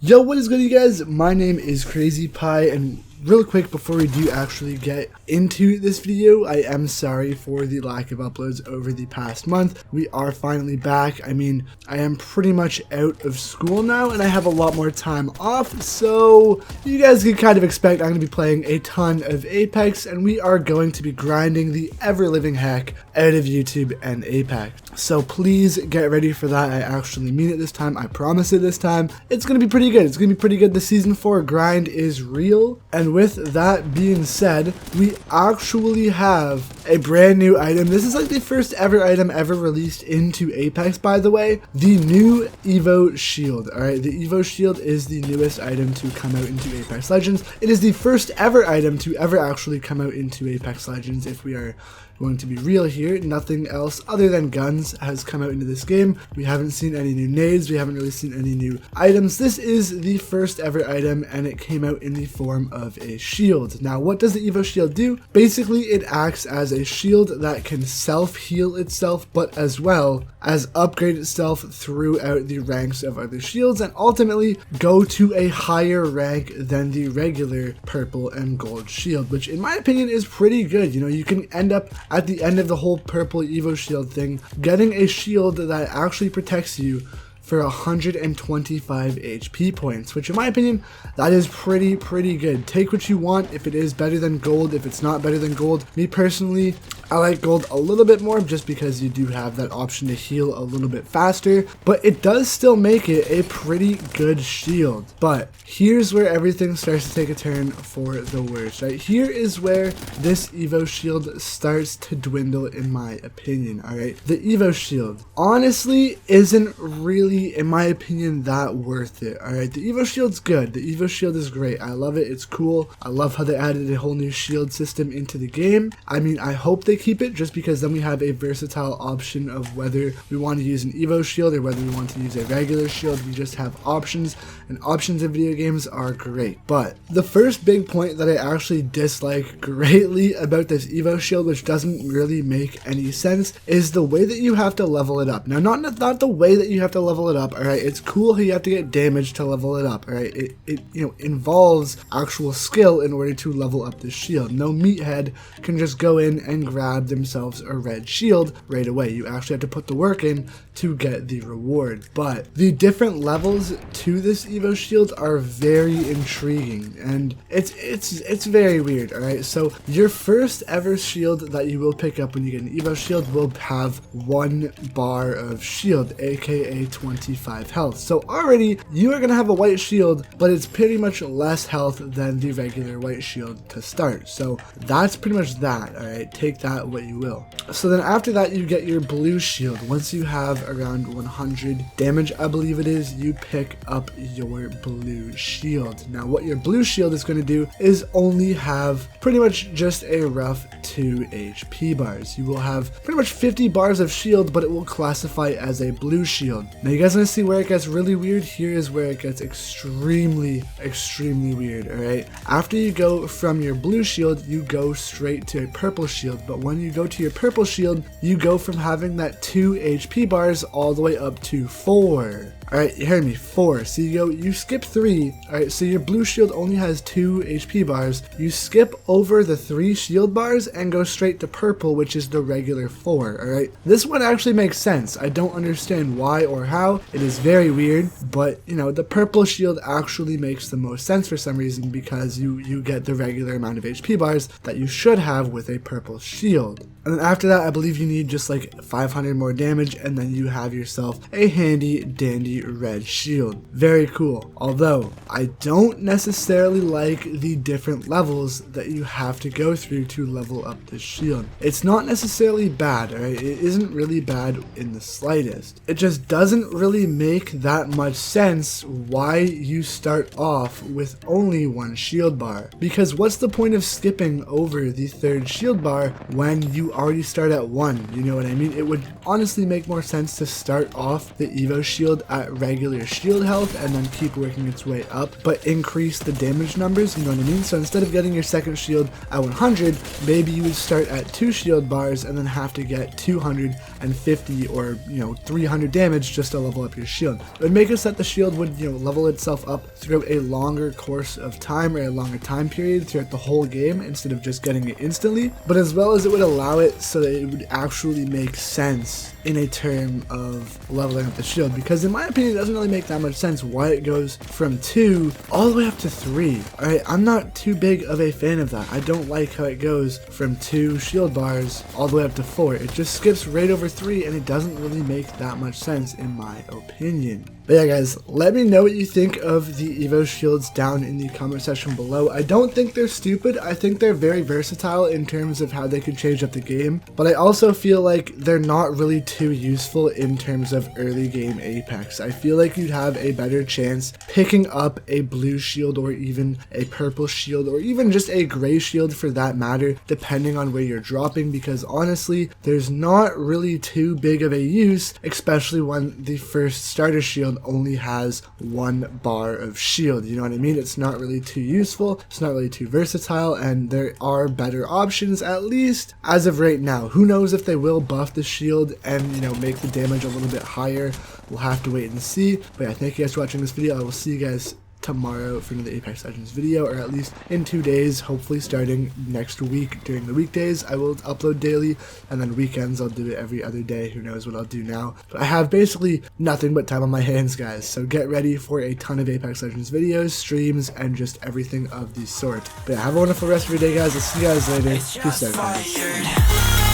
Yo, what is good, you guys? My name is Crazy Pie, and real quick before we do actually get into this video, I am sorry for the lack of uploads over the past month. We are finally back. I mean, I am pretty much out of school now, and I have a lot more time off, so you guys can kind of expect I'm going to be playing a ton of Apex, and we are going to be grinding the ever-living heck out of YouTube and Apex. So please get ready for that. I actually mean it this time. I promise it this time. It's going to be pretty good. It's going to be pretty good. The Season 4 grind is real. And with that being said, we actually have a brand new item. This is like the first ever item ever released into Apex, by the way. The new Evo Shield. Alright, the Evo Shield is the newest item to come out into Apex Legends. It is the first ever item to ever actually come out into Apex Legends, if we are going to be real here. Nothing else other than guns has come out into this game. We haven't seen any new nades, we haven't really seen any new items. This is the first ever item, and it came out in the form of a shield. Now, what does the Evo Shield do? Basically, it acts as a shield that can self-heal itself, but as well as upgrade itself throughout the ranks of other shields, and ultimately go to a higher rank than the regular purple and gold shield, which in my opinion is pretty good. You know, you can end up at the end of the whole purple Evo Shield thing, getting a shield that actually protects you for 125 HP points, which in my opinion, that is pretty good. Take what you want. If it is better than gold, if it's not better than gold, me personally, I like gold a little bit more just because you do have that option to heal a little bit faster, but it does still make it a pretty good shield. But here's where everything starts to take a turn for the worst, right? Here is where this Evo Shield starts to dwindle, in my opinion, alright? The Evo Shield honestly isn't really, in my opinion, that worth it. Alright, the Evo Shield's good. The Evo Shield is great. I love it. It's cool. I love how they added a whole new shield system into the game. I mean, I hope they keep it, just because then we have a versatile option of whether we want to use an Evo Shield or whether we want to use a regular shield. We just have options, and options in video games are great. But the first big point that I actually dislike greatly about this Evo Shield, which doesn't really make any sense, is the way that you have to level it up. Now, not the way that you have to level it up, alright? It's cool how you have to get damage to level it up, alright? It you know, involves actual skill in order to level up this shield. No meathead can just go in and grab themselves a red shield right away. You actually have to put the work in to get the reward. But the different levels to this Evo Shield are very intriguing, and it's very weird, alright? So your first ever shield that you will pick up when you get an Evo Shield will have 1 bar of shield, aka 25 health. So already you are gonna have a white shield, but it's pretty much less health than the regular white shield to start. So that's pretty much that, alright? Take that what you will. So then after that, you get your blue shield. Once you have around 100 damage, I believe it is, you pick up your blue shield. Now what your blue shield is going to do is only have pretty much just a rough 2 HP bars. You will have pretty much 50 bars of shield, but it will classify as a blue shield. Now you guys want to see where it gets really weird? Here is where it gets extremely weird, alright? After you go from your blue shield, you go straight to a purple shield, but when you go to your purple shield, you go from having that 2 HP bars all the way up to 4. Alright, you heard me, 4. So you skip 3. Alright, so your blue shield only has 2 HP bars. You skip over the 3 shield bars and go straight to purple, which is the regular 4. Alright, this one actually makes sense. I don't understand why or how. It is very weird, but you know, the purple shield actually makes the most sense for some reason, because you get the regular amount of HP bars that you should have with a purple shield. And then after that, I believe you need just like 500 more damage, and then you have yourself a handy dandy red shield. Very cool. Although I don't necessarily like the different levels that you have to go through to level up this shield. It's not necessarily bad, alright? It isn't really bad in the slightest. It just doesn't really make that much sense why you start off with only 1 shield bar. Because what's the point of skipping over the 3rd shield bar when you already start at 1? You know what I mean? It would honestly make more sense to start off the Evo Shield at at regular shield health and then keep working its way up, but increase the damage numbers, you know what I mean? So instead of getting your second shield at 100, maybe you would start at 2 shield bars and then have to get 250 or 300 damage just to level up your shield. It would make it so that the shield would level itself up throughout a longer course of time, or a longer time period throughout the whole game, instead of just getting it instantly, but as well as it would allow it so that it would actually make sense in a term of leveling up the shield, because in my opinion it doesn't really make that much sense why it goes from 2 all the way up to 3. Alright, I'm not too big of a fan of that. I don't like how it goes from 2 shield bars all the way up to 4. It just skips right over 3 and it doesn't really make that much sense in my opinion. But yeah guys, let me know what you think of the Evo shields down in the comment section below. I don't think they're stupid. I think they're very versatile in terms of how they can change up the game, but I also feel like they're not really too useful in terms of early game Apex. I feel like you'd have a better chance picking up a blue shield, or even a purple shield, or even just a gray shield for that matter, depending on where you're dropping, because honestly there's not really too big of a use, especially when the first starter shield only has 1 bar of shield, you know what I mean? It's not really too useful, it's not really too versatile, and there are better options, at least as of right now. Who knows if they will buff the shield and make the damage a little bit higher. We'll have to wait and see. But yeah, thank you guys for watching this video. I will see you guys tomorrow for another Apex Legends video, or at least in 2 days, hopefully starting next week. During the weekdays I will upload daily, and then weekends I'll do it every other day. Who knows what I'll do now, but I have basically nothing but time on my hands, guys, so get ready for a ton of Apex Legends videos, streams, and just everything of the sort. But yeah, have a wonderful rest of your day, guys. I'll see you guys later. Peace out, guys.